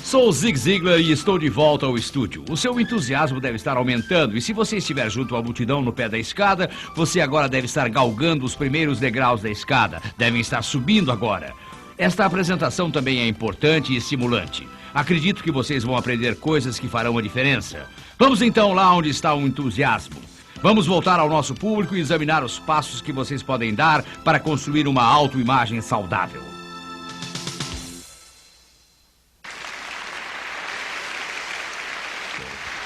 Sou o Zig Ziglar e estou de volta ao estúdio. O seu entusiasmo deve estar aumentando e se você estiver junto à multidão no pé da escada, você agora deve estar galgando os primeiros degraus da escada. Devem estar subindo agora. Esta apresentação também é importante e estimulante. Acredito que vocês vão aprender coisas que farão a diferença. Vamos então lá onde está o entusiasmo. Vamos voltar ao nosso público e examinar os passos que vocês podem dar para construir uma autoimagem saudável.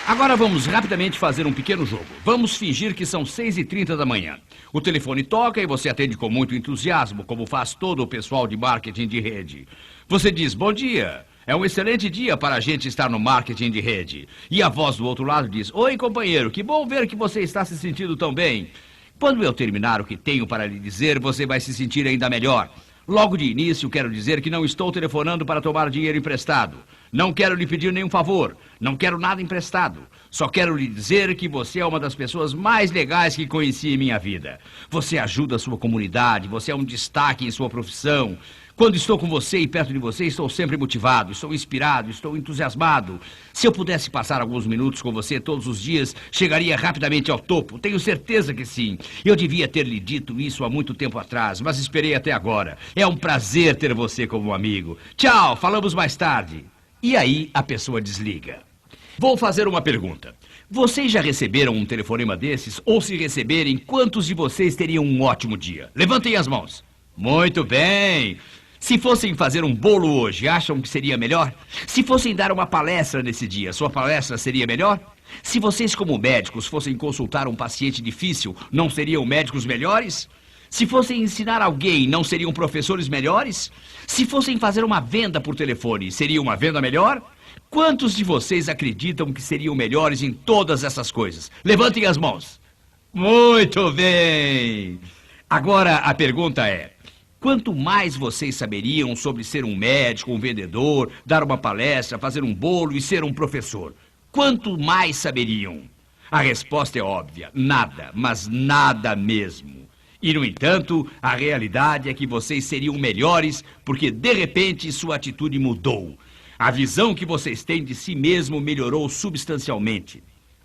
Agora vamos rapidamente fazer um pequeno jogo. Vamos fingir que são 6h30 da manhã. O telefone toca e você atende com muito entusiasmo, como faz todo o pessoal de marketing de rede. Você diz, bom dia. É um excelente dia para a gente estar no marketing de rede. E a voz do outro lado diz, oi companheiro, que bom ver que você está se sentindo tão bem. Quando eu terminar o que tenho para lhe dizer, você vai se sentir ainda melhor. Logo de início, quero dizer que não estou telefonando para tomar dinheiro emprestado. Não quero lhe pedir nenhum favor. Não quero nada emprestado. Só quero lhe dizer que você é uma das pessoas mais legais que conheci em minha vida. Você ajuda a sua comunidade, você é um destaque em sua profissão. Quando estou com você e perto de você, estou sempre motivado, estou inspirado, estou entusiasmado. Se eu pudesse passar alguns minutos com você todos os dias, chegaria rapidamente ao topo. Tenho certeza que sim. Eu devia ter lhe dito isso há muito tempo atrás, mas esperei até agora. É um prazer ter você como amigo. Tchau, falamos mais tarde. E aí a pessoa desliga. Vou fazer uma pergunta. Vocês já receberam um telefonema desses? Ou se receberem, quantos de vocês teriam um ótimo dia? Levantem as mãos. Muito bem. Se fossem fazer um bolo hoje, acham que seria melhor? Se fossem dar uma palestra nesse dia, sua palestra seria melhor? Se vocês, como médicos, fossem consultar um paciente difícil, não seriam médicos melhores? Se fossem ensinar alguém, não seriam professores melhores? Se fossem fazer uma venda por telefone, seria uma venda melhor? Quantos de vocês acreditam que seriam melhores em todas essas coisas? Levantem as mãos. Muito bem! Agora a pergunta é... Quanto mais vocês saberiam sobre ser um médico, um vendedor, dar uma palestra, fazer um bolo e ser um professor? Quanto mais saberiam? A resposta é óbvia. Nada, mas nada mesmo. E, no entanto, a realidade é que vocês seriam melhores porque, de repente, sua atitude mudou. A visão que vocês têm de si mesmo melhorou substancialmente.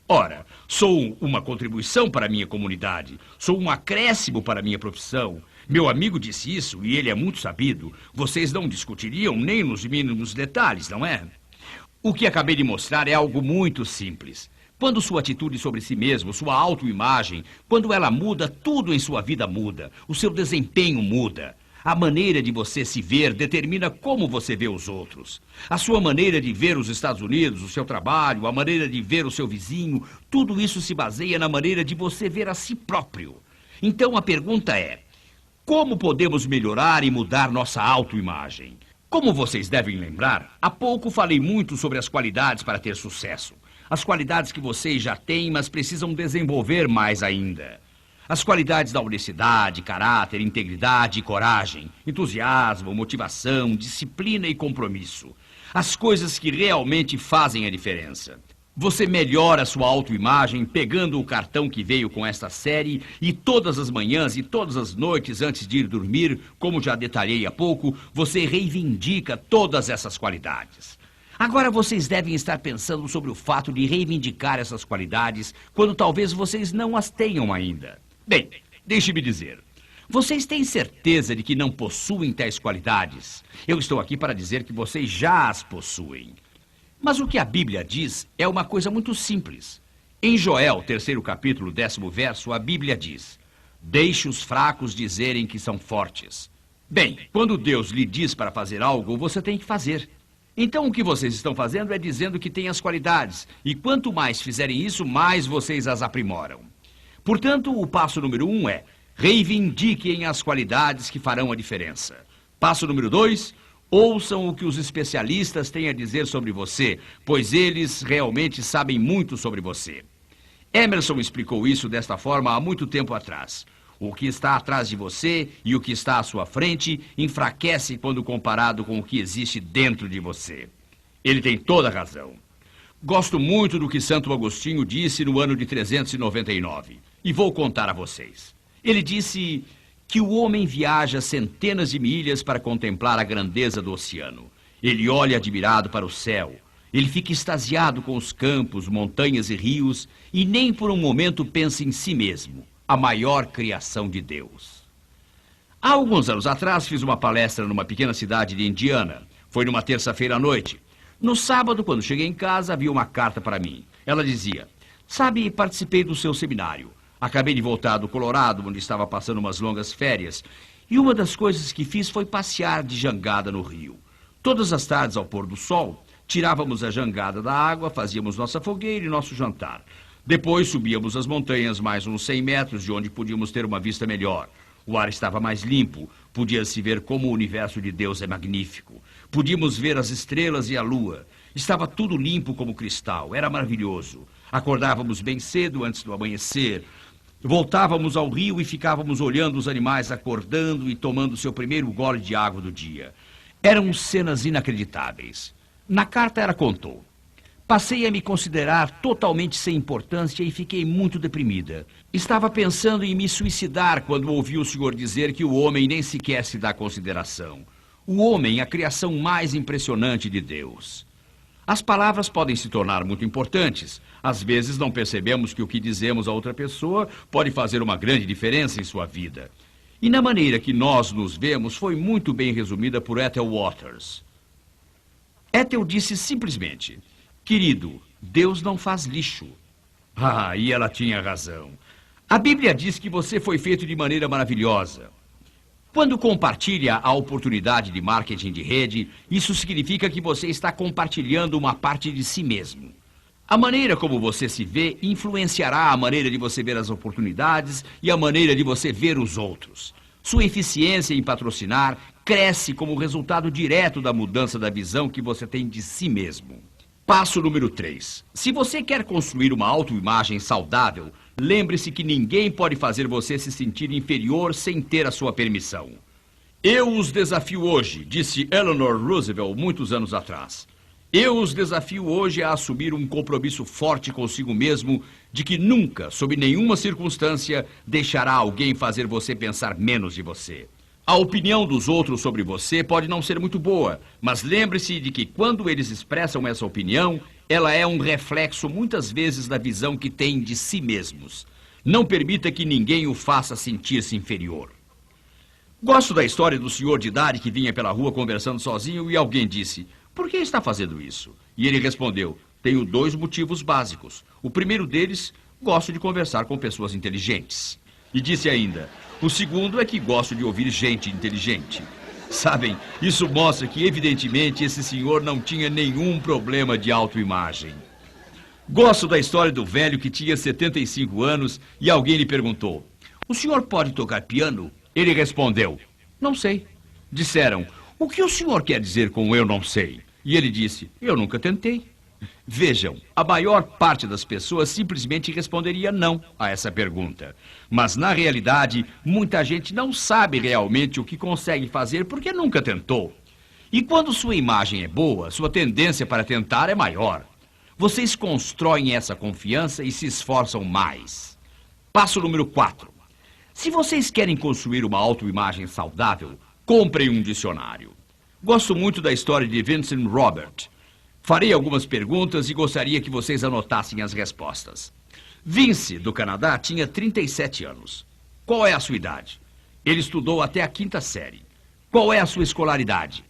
Ora, sou uma contribuição para a minha comunidade. Sou um acréscimo para a minha profissão. Meu amigo disse isso e ele é muito sabido. Vocês não discutiriam nem nos mínimos detalhes, não é? O que acabei de mostrar é algo muito simples. Quando sua atitude sobre si mesmo, sua autoimagem, quando ela muda, tudo em sua vida muda. O seu desempenho muda. A maneira de você se ver determina como você vê os outros. A sua maneira de ver os Estados Unidos, o seu trabalho, a maneira de ver o seu vizinho, tudo isso se baseia na maneira de você ver a si próprio. Então a pergunta é... Como podemos melhorar e mudar nossa autoimagem? Como vocês devem lembrar, há pouco falei muito sobre as qualidades para ter sucesso. As qualidades que vocês já têm, mas precisam desenvolver mais ainda. As qualidades da honestidade, caráter, integridade e coragem, entusiasmo, motivação, disciplina e compromisso. As coisas que realmente fazem a diferença. Você melhora sua autoimagem pegando o cartão que veio com esta série e todas as manhãs e todas as noites antes de ir dormir, como já detalhei há pouco, você reivindica todas essas qualidades. Agora vocês devem estar pensando sobre o fato de reivindicar essas qualidades quando talvez vocês não as tenham ainda. Bem, deixe-me dizer. Vocês têm certeza de que não possuem tais qualidades? Eu estou aqui para dizer que vocês já as possuem. Mas o que a Bíblia diz é uma coisa muito simples. Em Joel, 3º capítulo, 10º verso, a Bíblia diz: Deixe os fracos dizerem que são fortes. Bem, quando Deus lhe diz para fazer algo, você tem que fazer. Então o que vocês estão fazendo é dizendo que tem as qualidades. E quanto mais fizerem isso, mais vocês as aprimoram. Portanto, o passo número 1 é: reivindiquem as qualidades que farão a diferença. Passo número 2... Ouçam o que os especialistas têm a dizer sobre você, pois eles realmente sabem muito sobre você. Emerson explicou isso desta forma há muito tempo atrás. O que está atrás de você e o que está à sua frente enfraquece quando comparado com o que existe dentro de você. Ele tem toda a razão. Gosto muito do que Santo Agostinho disse no ano de 399, e vou contar a vocês. Ele disse... que o homem viaja centenas de milhas para contemplar a grandeza do oceano. Ele olha admirado para o céu. Ele fica extasiado com os campos, montanhas e rios e nem por um momento pensa em si mesmo, a maior criação de Deus. Há alguns anos atrás fiz uma palestra numa pequena cidade de Indiana. Foi numa terça-feira à noite. No sábado, quando cheguei em casa, havia uma carta para mim. Ela dizia: sabe, participei do seu seminário. Acabei de voltar do Colorado, onde estava passando umas longas férias. E uma das coisas que fiz foi passear de jangada no rio. Todas as tardes, ao pôr do sol, tirávamos a jangada da água, fazíamos nossa fogueira e nosso jantar. Depois subíamos as montanhas mais uns 100 metros, de onde podíamos ter uma vista melhor. O ar estava mais limpo, podia-se ver como o universo de Deus é magnífico. Podíamos ver as estrelas e a lua. Estava tudo limpo como cristal, era maravilhoso. Acordávamos bem cedo antes do amanhecer. Voltávamos ao rio e ficávamos olhando os animais acordando e tomando seu primeiro gole de água do dia. Eram cenas inacreditáveis. Na carta ela contou: passei a me considerar totalmente sem importância e fiquei muito deprimida. Estava pensando em me suicidar quando ouvi o senhor dizer que o homem nem sequer se dá consideração. O homem é a criação mais impressionante de Deus. As palavras podem se tornar muito importantes. Às vezes não percebemos que o que dizemos a outra pessoa pode fazer uma grande diferença em sua vida. E na maneira que nós nos vemos foi muito bem resumida por Ethel Waters. Ethel disse simplesmente: querido, Deus não faz lixo. Ah, e ela tinha razão. A Bíblia diz que você foi feito de maneira maravilhosa. Quando compartilha a oportunidade de marketing de rede, isso significa que você está compartilhando uma parte de si mesmo. A maneira como você se vê influenciará a maneira de você ver as oportunidades e a maneira de você ver os outros. Sua eficiência em patrocinar cresce como resultado direto da mudança da visão que você tem de si mesmo. Passo número 3. Se você quer construir uma autoimagem saudável, lembre-se que ninguém pode fazer você se sentir inferior sem ter a sua permissão. Eu os desafio hoje, disse Eleanor Roosevelt muitos anos atrás. Eu os desafio hoje a assumir um compromisso forte consigo mesmo de que nunca, sob nenhuma circunstância, deixará alguém fazer você pensar menos de você. A opinião dos outros sobre você pode não ser muito boa, mas lembre-se de que quando eles expressam essa opinião, ela é um reflexo muitas vezes da visão que têm de si mesmos. Não permita que ninguém o faça sentir-se inferior. Gosto da história do senhor de idade que vinha pela rua conversando sozinho e alguém disse: por que está fazendo isso? E ele respondeu: tenho 2 motivos básicos. O primeiro deles, gosto de conversar com pessoas inteligentes. E disse ainda: o segundo é que gosto de ouvir gente inteligente. Sabem, isso mostra que, evidentemente, esse senhor não tinha nenhum problema de autoimagem. Gosto da história do velho que tinha 75 anos e alguém lhe perguntou: o senhor pode tocar piano? Ele respondeu: não sei. Disseram: o que o senhor quer dizer com eu não sei? E ele disse: eu nunca tentei. Vejam, a maior parte das pessoas simplesmente responderia não a essa pergunta. Mas, na realidade, muita gente não sabe realmente o que consegue fazer porque nunca tentou. E quando sua imagem é boa, sua tendência para tentar é maior. Vocês constroem essa confiança e se esforçam mais. Passo número 4. Se vocês querem construir uma autoimagem saudável, comprem um dicionário. Gosto muito da história de Vincent Robert. Farei algumas perguntas e gostaria que vocês anotassem as respostas. Vince, do Canadá, tinha 37 anos. Qual é a sua idade? Ele estudou até a 5ª série. Qual é a sua escolaridade?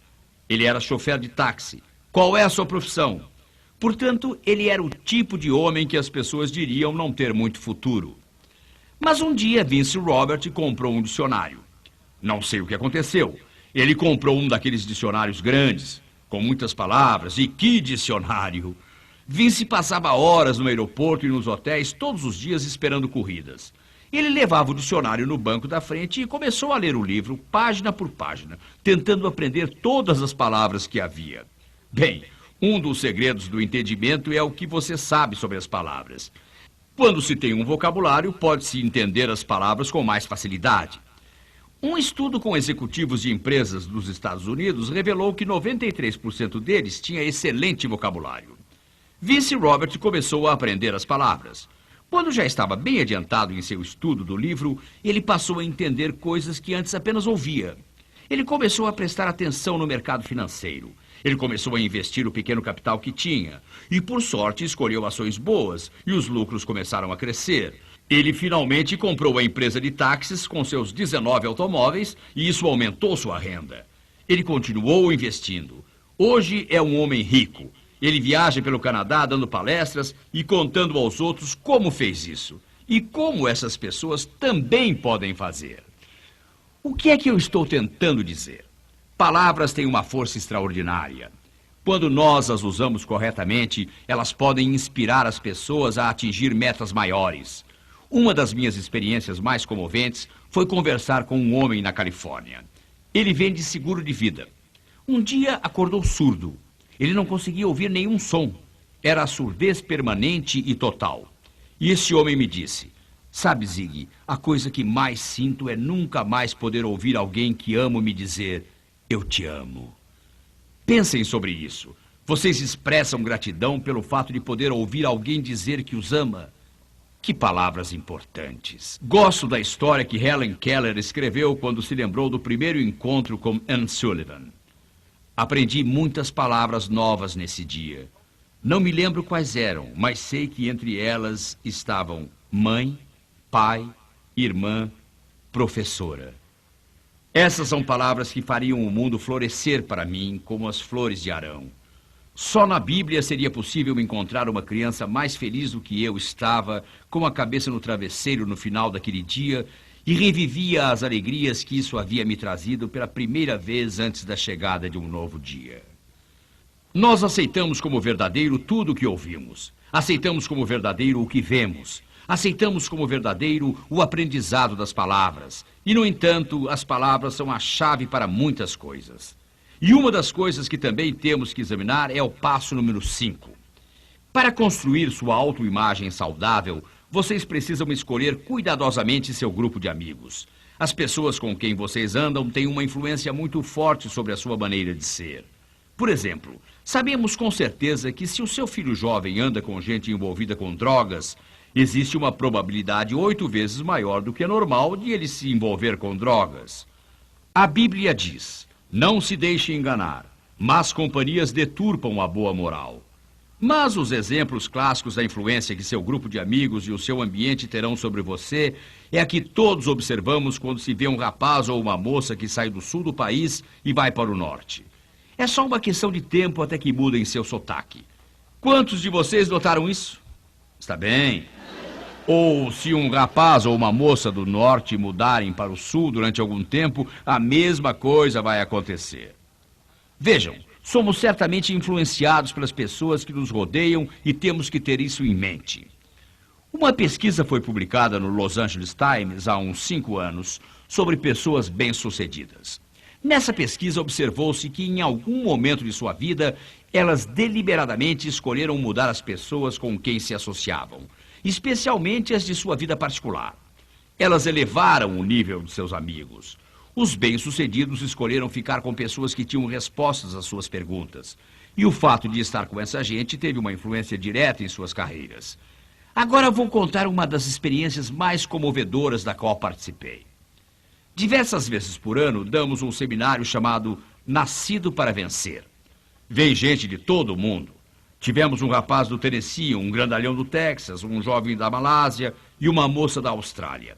Ele era chofer de táxi. Qual é a sua profissão? Portanto, ele era o tipo de homem que as pessoas diriam não ter muito futuro. Mas um dia, Vince Robert comprou um dicionário. Não sei o que aconteceu. Ele comprou um daqueles dicionários grandes, com muitas palavras. E que dicionário! Vince passava horas no aeroporto e nos hotéis todos os dias esperando corridas. Ele levava o dicionário no banco da frente e começou a ler o livro, página por página, tentando aprender todas as palavras que havia. Bem, um dos segredos do entendimento é o que você sabe sobre as palavras. Quando se tem um vocabulário, pode-se entender as palavras com mais facilidade. Um estudo com executivos de empresas dos Estados Unidos revelou que 93% deles tinha excelente vocabulário. Vince Robert começou a aprender as palavras. Quando já estava bem adiantado em seu estudo do livro, ele passou a entender coisas que antes apenas ouvia. Ele começou a prestar atenção no mercado financeiro. Ele começou a investir o pequeno capital que tinha e, por sorte, escolheu ações boas e os lucros começaram a crescer. Ele finalmente comprou a empresa de táxis com seus 19 automóveis e isso aumentou sua renda. Ele continuou investindo. Hoje é um homem rico. Ele viaja pelo Canadá dando palestras e contando aos outros como fez isso e como essas pessoas também podem fazer. O que é que eu estou tentando dizer? Palavras têm uma força extraordinária. Quando nós as usamos corretamente, elas podem inspirar as pessoas a atingir metas maiores. Uma das minhas experiências mais comoventes foi conversar com um homem na Califórnia. Ele vende seguro de vida. Um dia acordou surdo. Ele não conseguia ouvir nenhum som. Era a surdez permanente e total. E esse homem me disse: sabe, Ziggy, a coisa que mais sinto é nunca mais poder ouvir alguém que amo me dizer: eu te amo. Pensem sobre isso. Vocês expressam gratidão pelo fato de poder ouvir alguém dizer que os ama. Que palavras importantes. Gosto da história que Helen Keller escreveu quando se lembrou do primeiro encontro com Anne Sullivan. Aprendi muitas palavras novas nesse dia. Não me lembro quais eram, mas sei que entre elas estavam mãe, pai, irmã, professora. Essas são palavras que fariam o mundo florescer para mim como as flores de Arão. Só na Bíblia seria possível encontrar uma criança mais feliz do que eu estava, com a cabeça no travesseiro no final daquele dia, e revivia as alegrias que isso havia me trazido pela primeira vez antes da chegada de um novo dia. Nós aceitamos como verdadeiro tudo o que ouvimos. Aceitamos como verdadeiro o que vemos. Aceitamos como verdadeiro o aprendizado das palavras. E, no entanto, as palavras são a chave para muitas coisas. E uma das coisas que também temos que examinar é o passo número 5. Para construir sua autoimagem saudável, vocês precisam escolher cuidadosamente seu grupo de amigos. As pessoas com quem vocês andam têm uma influência muito forte sobre a sua maneira de ser. Por exemplo, sabemos com certeza que se o seu filho jovem anda com gente envolvida com drogas, existe uma probabilidade 8 vezes maior do que é normal de ele se envolver com drogas. A Bíblia diz: não se deixe enganar, más companhias deturpam a boa moral. Mas os exemplos clássicos da influência que seu grupo de amigos e o seu ambiente terão sobre você é a que todos observamos quando se vê um rapaz ou uma moça que sai do sul do país e vai para o norte. É só uma questão de tempo até que mudem seu sotaque. Quantos de vocês notaram isso? Está bem. Ou se um rapaz ou uma moça do norte mudarem para o sul durante algum tempo, a mesma coisa vai acontecer. Vejam, somos certamente influenciados pelas pessoas que nos rodeiam e temos que ter isso em mente. Uma pesquisa foi publicada no Los Angeles Times há uns 5 anos sobre pessoas bem-sucedidas. Nessa pesquisa observou-se que em algum momento de sua vida, elas deliberadamente escolheram mudar as pessoas com quem se associavam, especialmente as de sua vida particular. Elas elevaram o nível de seus amigos. Os bem-sucedidos escolheram ficar com pessoas que tinham respostas às suas perguntas. E o fato de estar com essa gente teve uma influência direta em suas carreiras. Agora vou contar uma das experiências mais comovedoras da qual participei. Diversas vezes por ano, damos um seminário chamado Nascido para Vencer. Vem gente de todo o mundo. Tivemos um rapaz do Tennessee, um grandalhão do Texas, um jovem da Malásia e uma moça da Austrália.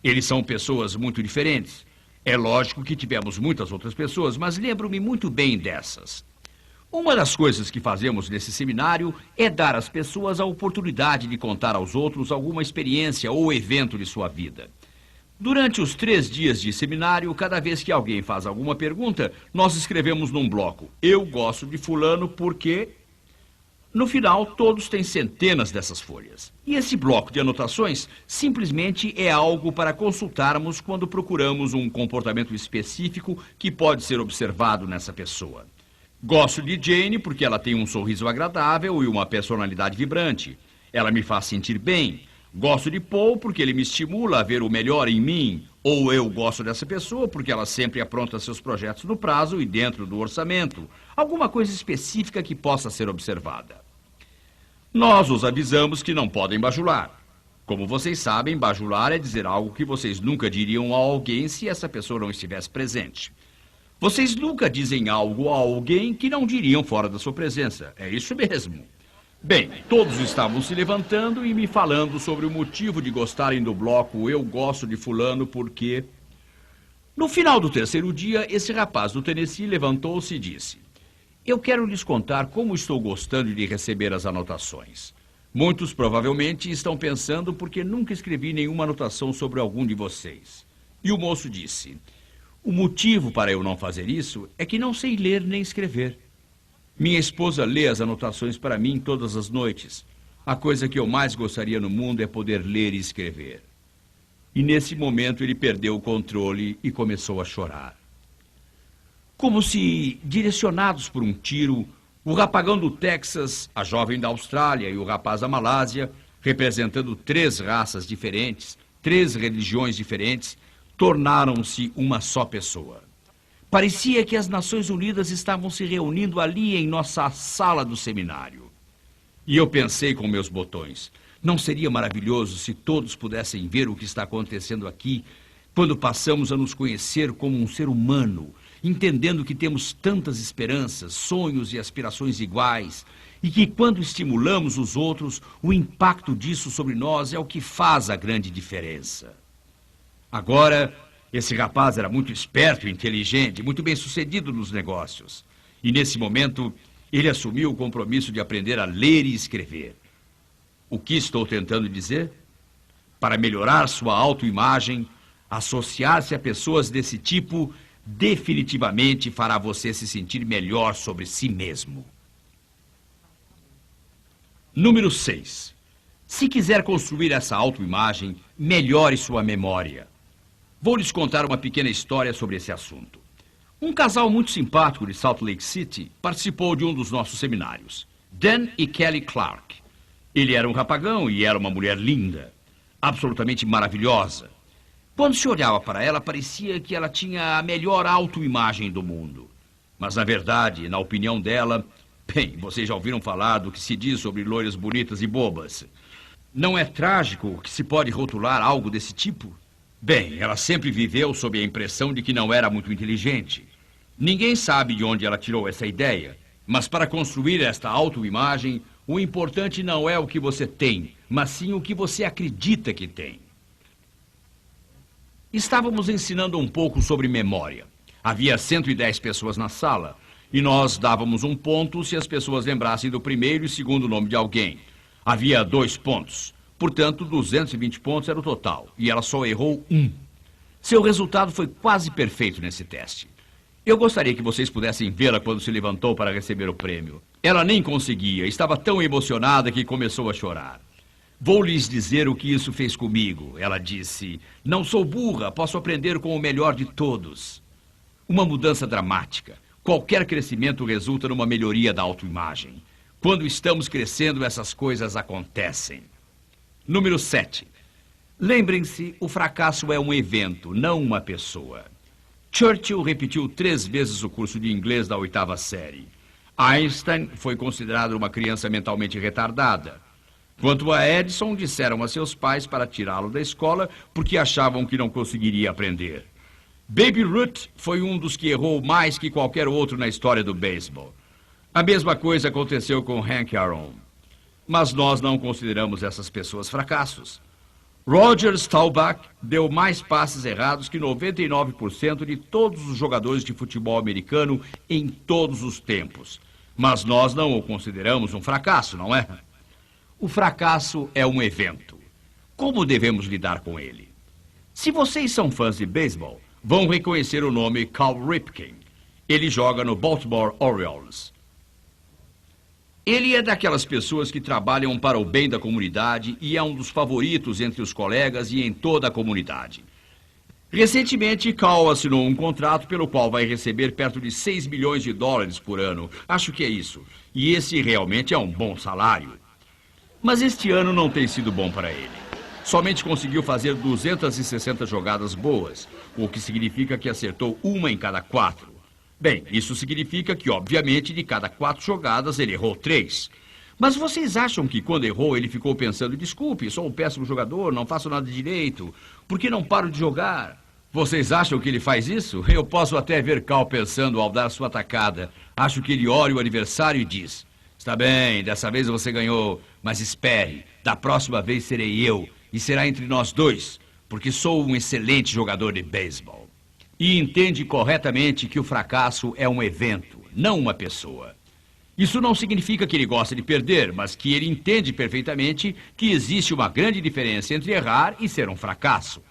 Eles são pessoas muito diferentes. É lógico que tivemos muitas outras pessoas, mas lembro-me muito bem dessas. Uma das coisas que fazemos nesse seminário é dar às pessoas a oportunidade de contar aos outros alguma experiência ou evento de sua vida. Durante os 3 dias de seminário, cada vez que alguém faz alguma pergunta, nós escrevemos num bloco: eu gosto de fulano porque... No final, todos têm centenas dessas folhas. E esse bloco de anotações simplesmente é algo para consultarmos quando procuramos um comportamento específico que pode ser observado nessa pessoa. Gosto de Jane porque ela tem um sorriso agradável e uma personalidade vibrante. Ela me faz sentir bem. Gosto de Paul porque ele me estimula a ver o melhor em mim. Ou eu gosto dessa pessoa porque ela sempre apronta seus projetos no prazo e dentro do orçamento. Alguma coisa específica que possa ser observada. Nós os avisamos que não podem bajular. Como vocês sabem, bajular é dizer algo que vocês nunca diriam a alguém se essa pessoa não estivesse presente. Vocês nunca dizem algo a alguém que não diriam fora da sua presença. É isso mesmo. Bem, todos estavam se levantando e me falando sobre o motivo de gostarem do bloco Eu Gosto de Fulano porque... No final do terceiro dia, esse rapaz do Tennessee levantou-se e disse: eu quero lhes contar como estou gostando de receber as anotações. Muitos provavelmente estão pensando porque nunca escrevi nenhuma anotação sobre algum de vocês. E o moço disse: o motivo para eu não fazer isso é que não sei ler nem escrever. Minha esposa lê as anotações para mim todas as noites. A coisa que eu mais gostaria no mundo é poder ler e escrever. E nesse momento ele perdeu o controle e começou a chorar. Como se, direcionados por um tiro, o rapagão do Texas, a jovem da Austrália e o rapaz da Malásia, representando 3 raças diferentes, 3 religiões diferentes, tornaram-se uma só pessoa. Parecia que as Nações Unidas estavam se reunindo ali em nossa sala do seminário. E eu pensei com meus botões, não seria maravilhoso se todos pudessem ver o que está acontecendo aqui, quando passamos a nos conhecer como um ser humano, entendendo que temos tantas esperanças, sonhos e aspirações iguais, e que quando estimulamos os outros, o impacto disso sobre nós é o que faz a grande diferença. Agora, esse rapaz era muito esperto e inteligente, muito bem-sucedido nos negócios. E nesse momento, ele assumiu o compromisso de aprender a ler e escrever. O que estou tentando dizer? Para melhorar sua autoimagem, associar-se a pessoas desse tipo definitivamente fará você se sentir melhor sobre si mesmo. Número 6. Se quiser construir essa autoimagem, melhore sua memória. Vou lhes contar uma pequena história sobre esse assunto. Um casal muito simpático de Salt Lake City participou de um dos nossos seminários. Dan e Kelly Clark. Ele era um rapagão e ela uma mulher linda, absolutamente maravilhosa. Quando se olhava para ela, parecia que ela tinha a melhor autoimagem do mundo. Mas, na verdade, na opinião dela, bem, vocês já ouviram falar do que se diz sobre loiras bonitas e bobas. Não é trágico que se pode rotular algo desse tipo? Bem, ela sempre viveu sob a impressão de que não era muito inteligente. Ninguém sabe de onde ela tirou essa ideia, mas para construir esta autoimagem, o importante não é o que você tem, mas sim o que você acredita que tem. Estávamos ensinando um pouco sobre memória. Havia 110 pessoas na sala, e nós dávamos um ponto se as pessoas lembrassem do primeiro e segundo nome de alguém. Havia 2 pontos. Portanto, 220 pontos era o total, e ela só errou 1. Seu resultado foi quase perfeito nesse teste. Eu gostaria que vocês pudessem vê-la quando se levantou para receber o prêmio. Ela nem conseguia, estava tão emocionada que começou a chorar. Vou lhes dizer o que isso fez comigo. Ela disse: não sou burra, posso aprender com o melhor de todos. Uma mudança dramática. Qualquer crescimento resulta numa melhoria da autoimagem. Quando estamos crescendo, essas coisas acontecem. Número 7. Lembrem-se, o fracasso é um evento, não uma pessoa. Churchill repetiu 3 vezes o curso de inglês da 8ª série. Einstein foi considerado uma criança mentalmente retardada. Quanto a Edison, disseram a seus pais para tirá-lo da escola porque achavam que não conseguiria aprender. Baby Ruth foi um dos que errou mais que qualquer outro na história do beisebol. A mesma coisa aconteceu com Hank Aaron. Mas nós não consideramos essas pessoas fracassos. Roger Staubach deu mais passes errados que 99% de todos os jogadores de futebol americano em todos os tempos. Mas nós não o consideramos um fracasso, não é? O fracasso é um evento. Como devemos lidar com ele? Se vocês são fãs de beisebol, vão reconhecer o nome Cal Ripken. Ele joga no Baltimore Orioles. Ele é daquelas pessoas que trabalham para o bem da comunidade e é um dos favoritos entre os colegas e em toda a comunidade. Recentemente, Cal assinou um contrato pelo qual vai receber perto de $6 milhões por ano. Acho que é isso. E esse realmente é um bom salário. Mas este ano não tem sido bom para ele. Somente conseguiu fazer 260 jogadas boas, o que significa que acertou 1 em cada 4. Bem, isso significa que, obviamente, de cada 4 jogadas, ele errou 3. Mas vocês acham que, quando errou, ele ficou pensando: desculpe, sou um péssimo jogador, não faço nada direito, por que não paro de jogar? Vocês acham que ele faz isso? Eu posso até ver Cal pensando ao dar sua tacada. Acho que ele olha o adversário e diz: está bem, dessa vez você ganhou, mas espere, da próxima vez serei eu, e será entre nós dois, porque sou um excelente jogador de beisebol. E entende corretamente que o fracasso é um evento, não uma pessoa. Isso não significa que ele gosta de perder, mas que ele entende perfeitamente que existe uma grande diferença entre errar e ser um fracasso.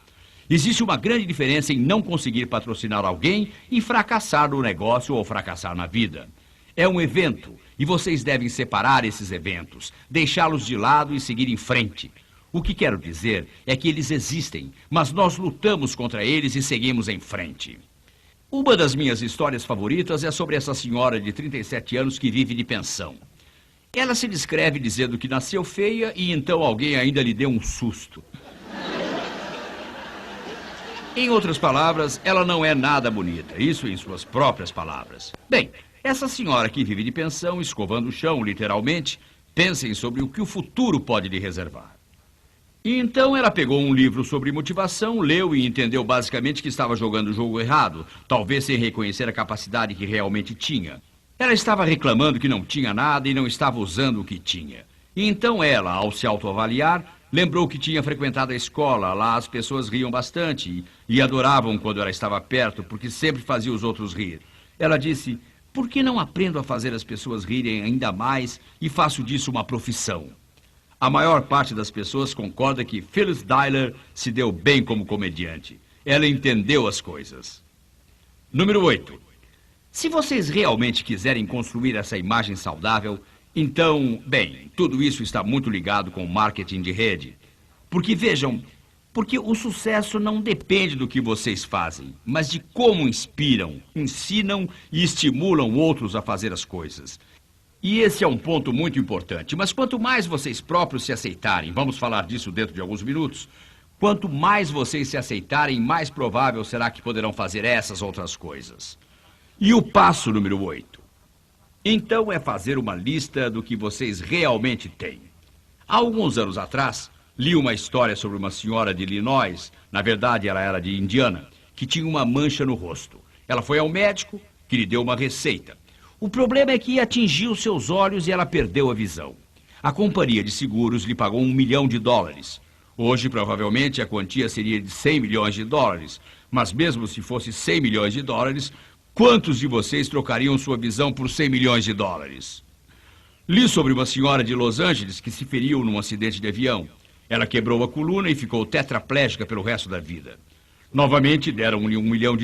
Existe uma grande diferença em não conseguir patrocinar alguém e fracassar no negócio ou fracassar na vida. É um evento e vocês devem separar esses eventos, deixá-los de lado e seguir em frente. O que quero dizer é que eles existem, mas nós lutamos contra eles e seguimos em frente. Uma das minhas histórias favoritas é sobre essa senhora de 37 anos que vive de pensão. Ela se descreve dizendo que nasceu feia e então alguém ainda lhe deu um susto. Em outras palavras, ela não é nada bonita, isso em suas próprias palavras. Bem, essa senhora que vive de pensão, escovando o chão, literalmente, pensem sobre o que o futuro pode lhe reservar. E então ela pegou um livro sobre motivação, leu e entendeu basicamente que estava jogando o jogo errado, talvez sem reconhecer a capacidade que realmente tinha. Ela estava reclamando que não tinha nada e não estava usando o que tinha. E então ela, ao se autoavaliar, lembrou que tinha frequentado a escola, lá as pessoas riam bastante e adoravam quando ela estava perto, porque sempre fazia os outros rir. Ela disse: por que não aprendo a fazer as pessoas rirem ainda mais e faço disso uma profissão? A maior parte das pessoas concorda que Phyllis Diller se deu bem como comediante. Ela entendeu as coisas. Número 8. Se vocês realmente quiserem construir essa imagem saudável, então, bem, tudo isso está muito ligado com o marketing de rede. Porque, vejam, porque o sucesso não depende do que vocês fazem, mas de como inspiram, ensinam e estimulam outros a fazer as coisas. E esse é um ponto muito importante, mas quanto mais vocês próprios se aceitarem, vamos falar disso dentro de alguns minutos, quanto mais vocês se aceitarem, mais provável será que poderão fazer essas outras coisas. E o passo número 8. Então é fazer uma lista do que vocês realmente têm. Há alguns anos atrás, li uma história sobre uma senhora de Illinois, na verdade ela era de Indiana, que tinha uma mancha no rosto. Ela foi ao médico, que lhe deu uma receita. O problema é que atingiu seus olhos e ela perdeu a visão. A companhia de seguros lhe pagou $1 milhão. Hoje, provavelmente, a quantia seria de $100 milhões. Mas mesmo se fosse $100 milhões, quantos de vocês trocariam sua visão por $100 milhões? Li sobre uma senhora de Los Angeles que se feriu num acidente de avião. Ela quebrou a coluna e ficou tetraplégica pelo resto da vida. Novamente, deram-lhe $1 milhão.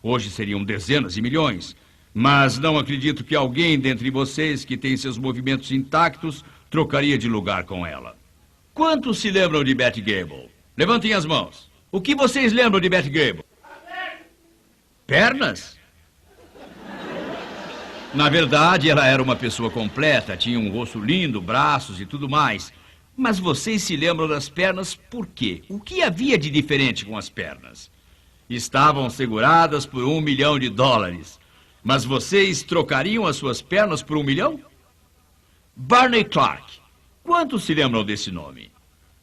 Hoje seriam dezenas de milhões. Mas não acredito que alguém dentre vocês que tem seus movimentos intactos trocaria de lugar com ela. Quantos se lembram de Betty Gable? Levantem as mãos. O que vocês lembram de Betty Gable? Pernas? Na verdade, ela era uma pessoa completa, tinha um rosto lindo, braços e tudo mais. Mas vocês se lembram das pernas por quê? O que havia de diferente com as pernas? Estavam seguradas por $1 milhão. Mas vocês trocariam as suas pernas por $1 milhão? Barney Clark. Quantos se lembram desse nome?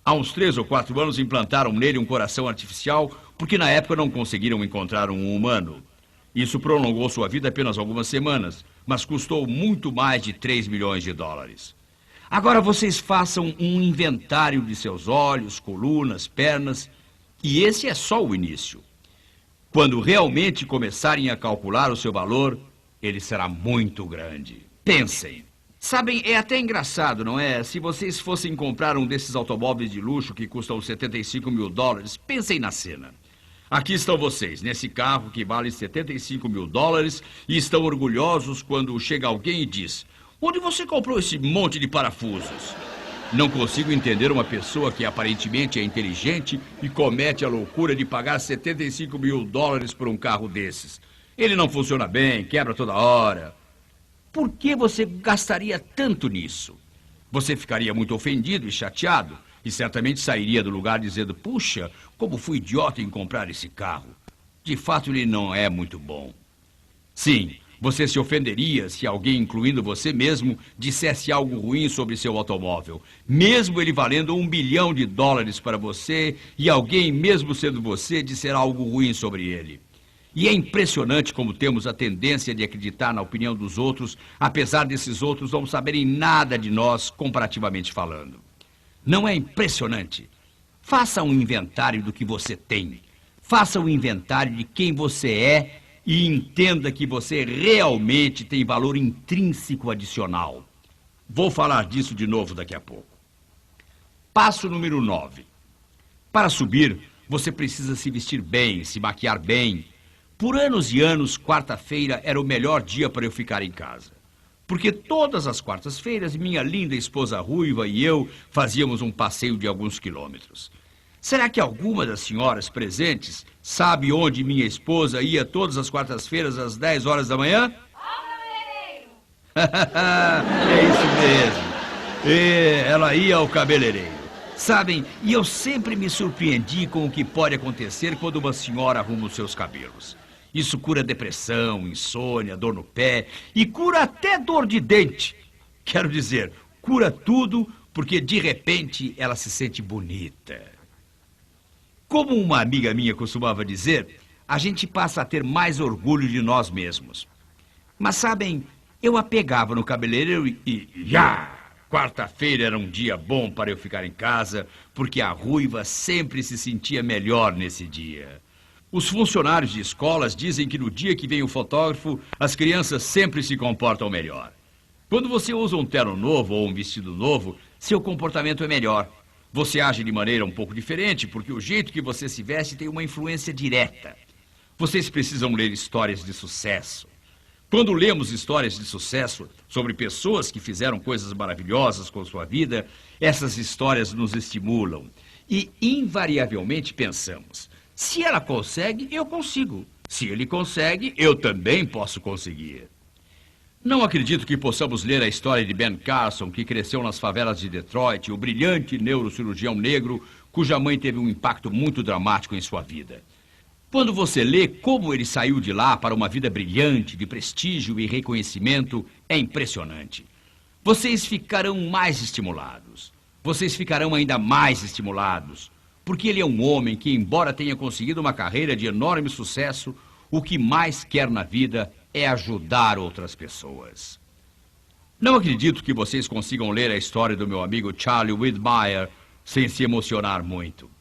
Há uns 3 ou 4 anos implantaram nele um coração artificial porque na época não conseguiram encontrar um humano. Isso prolongou sua vida apenas algumas semanas, mas custou muito mais de $3 milhões. Agora vocês façam um inventário de seus olhos, colunas, pernas, e esse é só o início. Quando realmente começarem a calcular o seu valor, ele será muito grande. Pensem. Sabem, é até engraçado, não é? Se vocês fossem comprar um desses automóveis de luxo que custam $75 mil, pensem na cena. Aqui estão vocês, nesse carro que vale $75 mil, e estão orgulhosos quando chega alguém e diz: onde você comprou esse monte de parafusos? Não consigo entender uma pessoa que aparentemente é inteligente e comete a loucura de pagar $75 mil por um carro desses. Ele não funciona bem, quebra toda hora. Por que você gastaria tanto nisso? Você ficaria muito ofendido e chateado e certamente sairia do lugar dizendo: puxa, como fui idiota em comprar esse carro. De fato, ele não é muito bom. Sim, Você se ofenderia se alguém, incluindo você mesmo, dissesse algo ruim sobre seu automóvel, mesmo ele valendo $1 bilhão para você e alguém, mesmo sendo você, disser algo ruim sobre ele. E é impressionante como temos a tendência de acreditar na opinião dos outros, apesar desses outros não saberem nada de nós, comparativamente falando. Não é impressionante? Faça um inventário do que você tem. Faça um inventário de quem você é e entenda que você realmente tem valor intrínseco adicional. Vou falar disso de novo daqui a pouco. Passo número 9. Para subir, você precisa se vestir bem, se maquiar bem. Por anos e anos, quarta-feira era o melhor dia para eu ficar em casa. Porque todas as quartas-feiras, minha linda esposa ruiva e eu fazíamos um passeio de alguns quilômetros. Será que alguma das senhoras presentes sabe onde minha esposa ia todas as quartas-feiras às 10 horas da manhã? É isso mesmo. Ela ia ao cabeleireiro. Sabem, e eu sempre me surpreendi com o que pode acontecer quando uma senhora arruma os seus cabelos. Isso cura depressão, insônia, dor no pé e cura até dor de dente. Quero dizer, cura tudo porque de repente ela se sente bonita. Como uma amiga minha costumava dizer, a gente passa a ter mais orgulho de nós mesmos. Mas sabem, eu a pegava no cabeleireiro e quarta-feira era um dia bom para eu ficar em casa, porque a ruiva sempre se sentia melhor nesse dia. Os funcionários de escolas dizem que no dia que vem o fotógrafo, as crianças sempre se comportam melhor. Quando você usa um terno novo ou um vestido novo, seu comportamento é melhor. Você age de maneira um pouco diferente, porque o jeito que você se veste tem uma influência direta. Vocês precisam ler histórias de sucesso. Quando lemos histórias de sucesso sobre pessoas que fizeram coisas maravilhosas com sua vida, essas histórias nos estimulam. E, invariavelmente, pensamos, se ela consegue, eu consigo. Se ele consegue, eu também posso conseguir. Não acredito que possamos ler a história de Ben Carson, que cresceu nas favelas de Detroit, o brilhante neurocirurgião negro, cuja mãe teve um impacto muito dramático em sua vida. Quando você lê como ele saiu de lá para uma vida brilhante, de prestígio e reconhecimento, é impressionante. Vocês ficarão mais estimulados. Vocês ficarão ainda mais estimulados. Porque ele é um homem que, embora tenha conseguido uma carreira de enorme sucesso, o que mais quer na vida é ajudar outras pessoas. Não acredito que vocês consigam ler a história do meu amigo Charlie Whitmire sem se emocionar muito.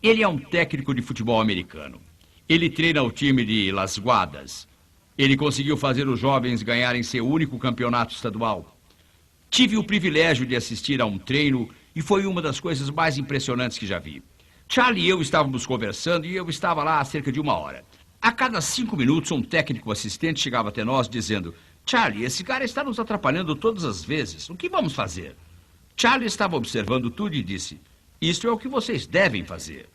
Ele é um técnico de futebol americano. Ele treina o time de Las Guadas. Ele conseguiu fazer os jovens ganharem seu único campeonato estadual. Tive o privilégio de assistir a um treino e foi uma das coisas mais impressionantes que já vi. Charlie e eu estávamos conversando e eu estava lá há cerca de 1 hora. A cada 5 minutos, um técnico assistente chegava até nós dizendo: Charlie, esse cara está nos atrapalhando todas as vezes. O que vamos fazer? Charlie estava observando tudo e disse: isto é o que vocês devem fazer.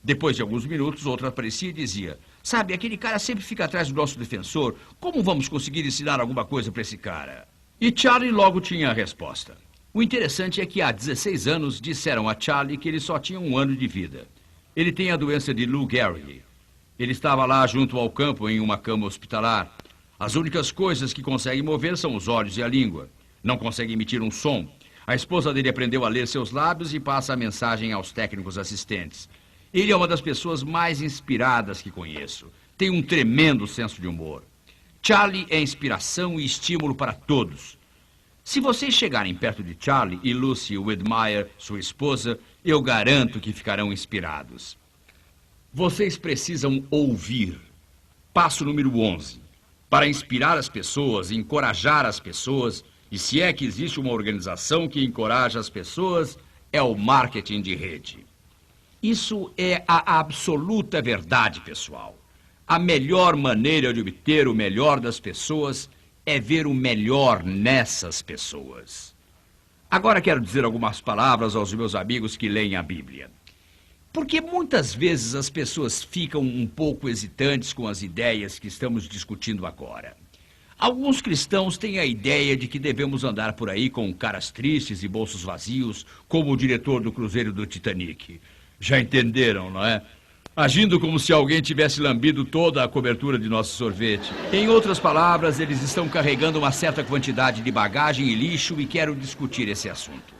Depois de alguns minutos, outro aparecia e dizia: sabe, aquele cara sempre fica atrás do nosso defensor. Como vamos conseguir ensinar alguma coisa para esse cara? E Charlie logo tinha a resposta. O interessante é que há 16 anos disseram a Charlie que ele só tinha 1 ano de vida. Ele tem a doença de Lou Gehrig. Ele estava lá junto ao campo em uma cama hospitalar. As únicas coisas que consegue mover são os olhos e a língua. Não consegue emitir um som. A esposa dele aprendeu a ler seus lábios e passa a mensagem aos técnicos assistentes. Ele é uma das pessoas mais inspiradas que conheço. Tem um tremendo senso de humor. Charlie é inspiração e estímulo para todos. Se vocês chegarem perto de Charlie e Lucy Whitmire, sua esposa, eu garanto que ficarão inspirados. Vocês precisam ouvir. Passo número 11. Para inspirar as pessoas, encorajar as pessoas, e se é que existe uma organização que encoraja as pessoas, é o marketing de rede. Isso é a absoluta verdade, pessoal. A melhor maneira de obter o melhor das pessoas é ver o melhor nessas pessoas. Agora quero dizer algumas palavras aos meus amigos que leem a Bíblia. Porque muitas vezes as pessoas ficam um pouco hesitantes com as ideias que estamos discutindo agora. Alguns cristãos têm a ideia de que devemos andar por aí com caras tristes e bolsos vazios, como o diretor do cruzeiro do Titanic. Já entenderam, não é? agindo como se alguém tivesse lambido toda a cobertura de nosso sorvete. Em outras palavras, eles estão carregando uma certa quantidade de bagagem e lixo e quero discutir esse assunto.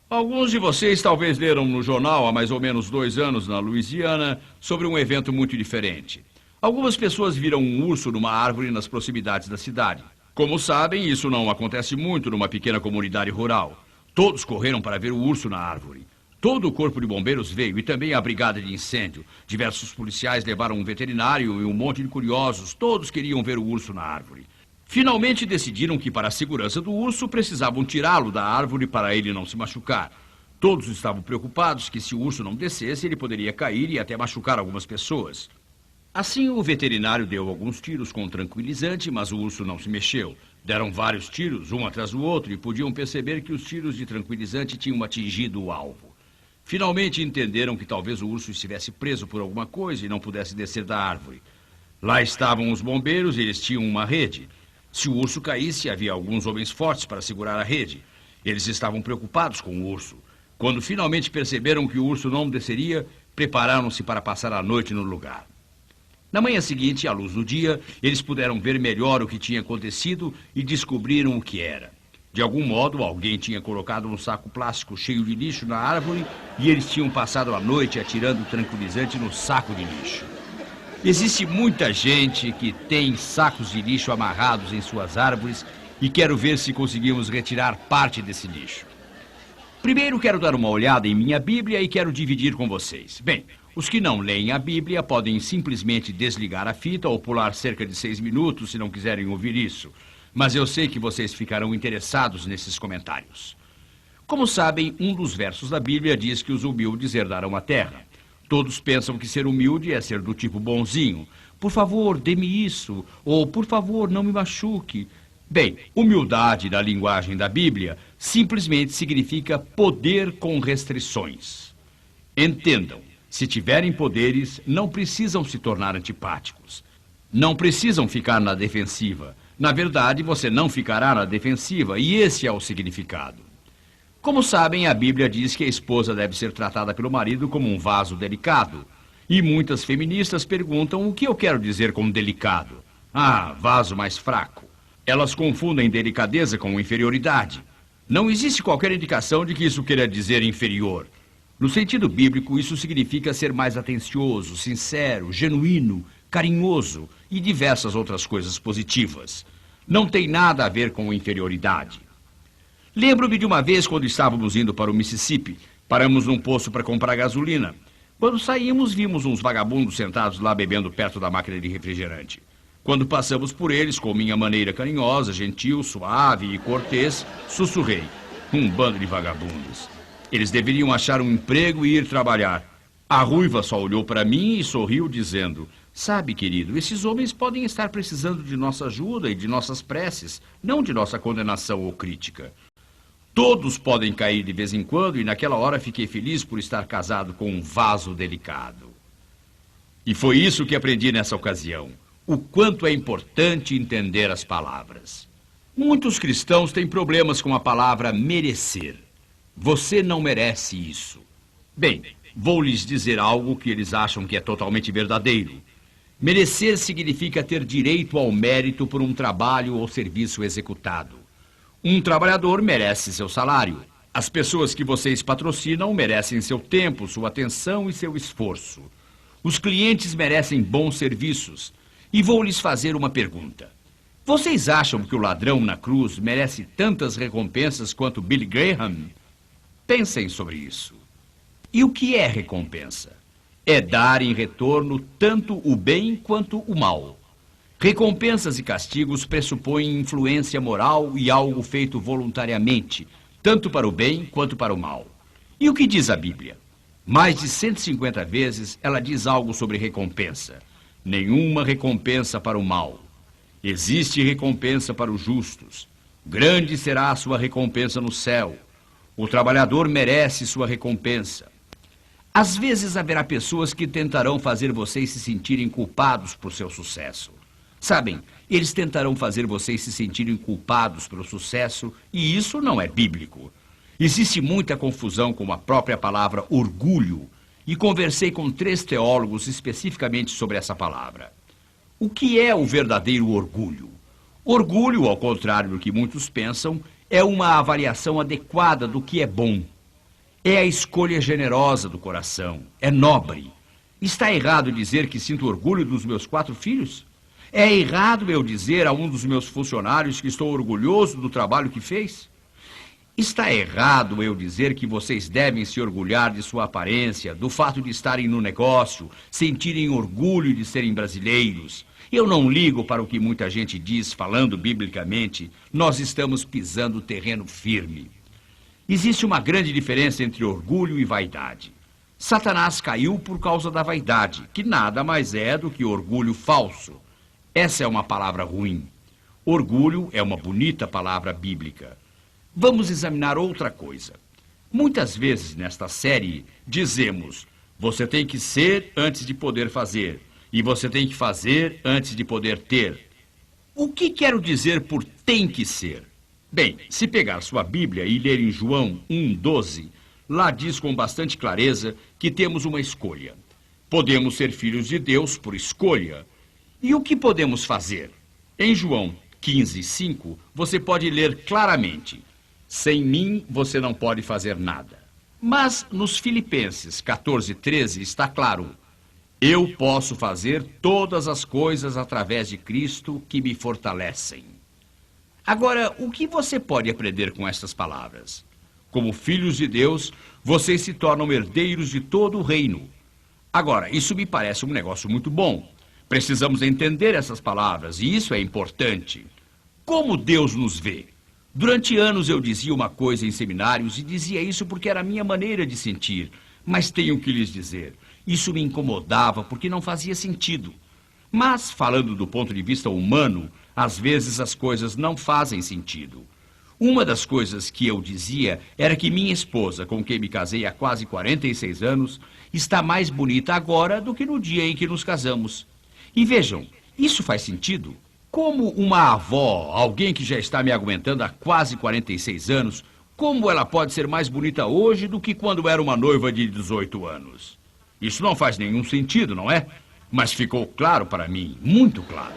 Alguns de vocês talvez leram no jornal há mais ou menos 2 anos na Louisiana sobre um evento muito diferente. Algumas pessoas viram um urso numa árvore nas proximidades da cidade. Como sabem, isso não acontece muito numa pequena comunidade rural. Todos correram para ver o urso na árvore. Todo o corpo de bombeiros veio e também a brigada de incêndio. Diversos policiais levaram um veterinário e um monte de curiosos. Todos queriam ver o urso na árvore. Finalmente decidiram que para a segurança do urso precisavam tirá-lo da árvore para ele não se machucar. Todos estavam preocupados que se o urso não descesse, ele poderia cair e até machucar algumas pessoas. Assim, o veterinário deu alguns tiros com tranquilizante, mas o urso não se mexeu. Deram vários tiros, um atrás do outro, e podiam perceber que os tiros de tranquilizante tinham atingido o alvo. Finalmente entenderam que talvez o urso estivesse preso por alguma coisa e não pudesse descer da árvore. Lá estavam os bombeiros e eles tinham uma rede. Se o urso caísse, havia alguns homens fortes para segurar a rede. Eles estavam preocupados com o urso. Quando finalmente perceberam que o urso não desceria, prepararam-se para passar a noite no lugar. Na manhã seguinte, à luz do dia, eles puderam ver melhor o que tinha acontecido e descobriram o que era. De algum modo, alguém tinha colocado um saco plástico cheio de lixo na árvore e eles tinham passado a noite atirando tranquilizante no saco de lixo. Existe muita gente que tem sacos de lixo amarrados em suas árvores e quero ver se conseguimos retirar parte desse lixo. Primeiro, quero dar uma olhada em minha Bíblia e quero dividir com vocês. Bem, os que não leem a Bíblia podem simplesmente desligar a fita ou pular cerca de 6 minutos se não quiserem ouvir isso. Mas eu sei que vocês ficarão interessados nesses comentários. Como sabem, um dos versos da Bíblia diz que os humildes herdarão a terra. Todos pensam que ser humilde é ser do tipo bonzinho. Por favor, dê-me isso. Ou, por favor, não me machuque. Bem, humildade na linguagem da Bíblia simplesmente significa poder com restrições. Entendam, se tiverem poderes, não precisam se tornar antipáticos. Não precisam ficar na defensiva. Na verdade, você não ficará na defensiva, e esse é o significado. Como sabem, a Bíblia diz que a esposa deve ser tratada pelo marido como um vaso delicado. E muitas feministas perguntam o que eu quero dizer com delicado. Ah, vaso mais fraco. Elas confundem delicadeza com inferioridade. Não existe qualquer indicação de que isso queira dizer inferior. No sentido bíblico, isso significa ser mais atencioso, sincero, genuíno, carinhoso e diversas outras coisas positivas. Não tem nada a ver com inferioridade. Lembro-me de uma vez quando estávamos indo para o Mississippi. Paramos num posto para comprar gasolina. Quando saímos, vimos uns vagabundos sentados lá bebendo perto da máquina de refrigerante. Quando passamos por eles, com minha maneira carinhosa, gentil, suave e cortês, sussurrei: um bando de vagabundos. Eles deveriam achar um emprego e ir trabalhar. A ruiva só olhou para mim e sorriu, dizendo: sabe, querido, esses homens podem estar precisando de nossa ajuda e de nossas preces, não de nossa condenação ou crítica. Todos podem cair de vez em quando e naquela hora fiquei feliz por estar casado com um vaso delicado. E foi isso que aprendi nessa ocasião. O quanto é importante entender as palavras. Muitos cristãos têm problemas com a palavra merecer. Você não merece isso. Bem, vou lhes dizer algo que eles acham que é totalmente verdadeiro. Merecer significa ter direito ao mérito por um trabalho ou serviço executado. Um trabalhador merece seu salário. As pessoas que vocês patrocinam merecem seu tempo, sua atenção e seu esforço. Os clientes merecem bons serviços. E vou lhes fazer uma pergunta. Vocês acham que o ladrão na cruz merece tantas recompensas quanto Billy Graham? Pensem sobre isso. E o que é recompensa? É dar em retorno tanto o bem quanto o mal. Recompensas e castigos pressupõem influência moral e algo feito voluntariamente, tanto para o bem quanto para o mal. E o que diz a Bíblia? Mais de 150 vezes ela diz algo sobre recompensa. Nenhuma recompensa para o mal. Existe recompensa para os justos. Grande será a sua recompensa no céu. O trabalhador merece sua recompensa. Às vezes haverá pessoas que tentarão fazer vocês se sentirem culpados por seu sucesso. Sabem, eles tentarão fazer vocês se sentirem culpados pelo sucesso, e isso não é bíblico. Existe muita confusão com a própria palavra orgulho. e conversei com 3 teólogos especificamente sobre essa palavra. O que é o verdadeiro orgulho? Orgulho, ao contrário do que muitos pensam, é uma avaliação adequada do que é bom. É a escolha generosa do coração, é nobre. Está errado dizer que sinto orgulho dos meus 4 filhos? É errado eu dizer a um dos meus funcionários que estou orgulhoso do trabalho que fez? Está errado eu dizer que vocês devem se orgulhar de sua aparência, do fato de estarem no negócio, sentirem orgulho de serem brasileiros? Eu não ligo para o que muita gente diz, falando biblicamente, nós estamos pisando terreno firme. Existe uma grande diferença entre orgulho e vaidade. Satanás caiu por causa da vaidade, que nada mais é do que orgulho falso. Essa é uma palavra ruim. Orgulho é uma bonita palavra bíblica. Vamos examinar outra coisa. Muitas vezes nesta série dizemos: você tem que ser antes de poder fazer, e você tem que fazer antes de poder ter. O que quero dizer por tem que ser? Bem, se pegar sua Bíblia e ler em João 1,12, lá diz com bastante clareza que temos uma escolha. Podemos ser filhos de Deus por escolha. E o que podemos fazer? Em João 15,5, você pode ler claramente: sem mim você não pode fazer nada. Mas nos Filipenses 14,13 está claro: eu posso fazer todas as coisas através de Cristo que me fortalecem. Agora, o que você pode aprender com estas palavras? Como filhos de Deus, vocês se tornam herdeiros de todo o reino. Agora, isso me parece um negócio muito bom. Precisamos entender essas palavras, e isso é importante. Como Deus nos vê? Durante anos eu dizia uma coisa em seminários e dizia isso porque era a minha maneira de sentir. Mas tenho que lhes dizer, isso me incomodava porque não fazia sentido. Mas, falando do ponto de vista humano, às vezes as coisas não fazem sentido. Uma das coisas que eu dizia era que minha esposa, com quem me casei há quase 46 anos, está mais bonita agora do que no dia em que nos casamos. E vejam, isso faz sentido? Como uma avó, alguém que já está me aguentando há quase 46 anos, como ela pode ser mais bonita hoje do que quando era uma noiva de 18 anos? Isso não faz nenhum sentido, não é? Mas ficou claro para mim, muito claro.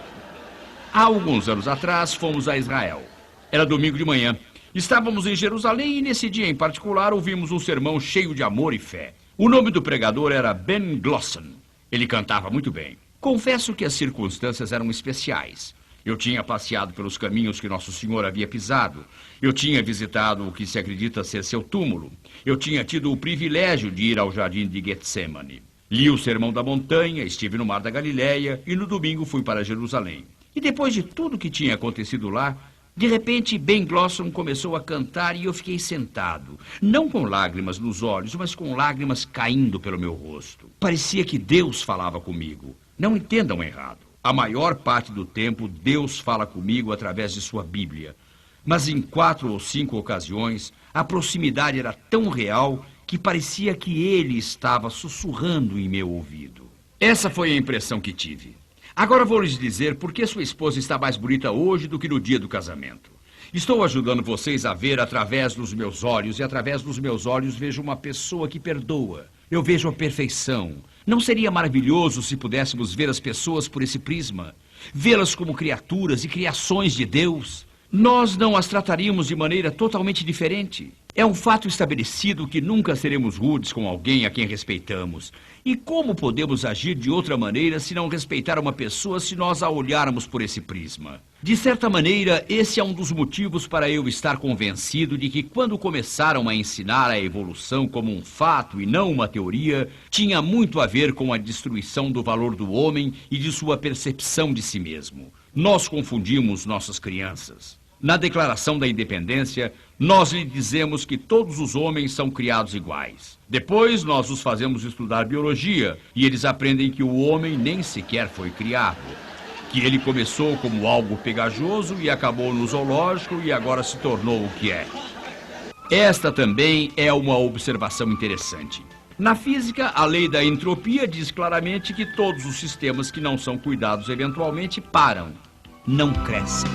Há alguns anos atrás, fomos a Israel. Era domingo de manhã. Estávamos em Jerusalém e nesse dia em particular ouvimos um sermão cheio de amor e fé. O nome do pregador era Ben Glosson. Ele cantava muito bem. Confesso que as circunstâncias eram especiais. Eu tinha passeado pelos caminhos que Nosso Senhor havia pisado. Eu tinha visitado o que se acredita ser seu túmulo. Eu tinha tido o privilégio de ir ao jardim de Getsemane. Li o Sermão da Montanha, estive no Mar da Galileia e no domingo fui para Jerusalém. E depois de tudo que tinha acontecido lá, de repente Ben Glosson começou a cantar e eu fiquei sentado. Não com lágrimas nos olhos, mas com lágrimas caindo pelo meu rosto. Parecia que Deus falava comigo. Não entendam errado. A maior parte do tempo, Deus fala comigo através de sua Bíblia. Mas em 4 ou 5 ocasiões, a proximidade era tão real que parecia que ele estava sussurrando em meu ouvido. Essa foi a impressão que tive. Agora vou lhes dizer por que sua esposa está mais bonita hoje do que no dia do casamento. Estou ajudando vocês a ver através dos meus olhos, e através dos meus olhos vejo uma pessoa que perdoa. Eu vejo a perfeição. Não seria maravilhoso se pudéssemos ver as pessoas por esse prisma? Vê-las como criaturas e criações de Deus? Nós não as trataríamos de maneira totalmente diferente. É um fato estabelecido que nunca seremos rudes com alguém a quem respeitamos. E como podemos agir de outra maneira se não respeitar uma pessoa se nós a olharmos por esse prisma? De certa maneira, esse é um dos motivos para eu estar convencido de que quando começaram a ensinar a evolução como um fato e não uma teoria, tinha muito a ver com a destruição do valor do homem e de sua percepção de si mesmo. Nós confundimos nossas crianças. Na Declaração da Independência, nós lhe dizemos que todos os homens são criados iguais. Depois, nós os fazemos estudar biologia e eles aprendem que o homem nem sequer foi criado. Que ele começou como algo pegajoso e acabou no zoológico e agora se tornou o que é. Esta também é uma observação interessante. Na física, a lei da entropia diz claramente que todos os sistemas que não são cuidados eventualmente param, não crescem.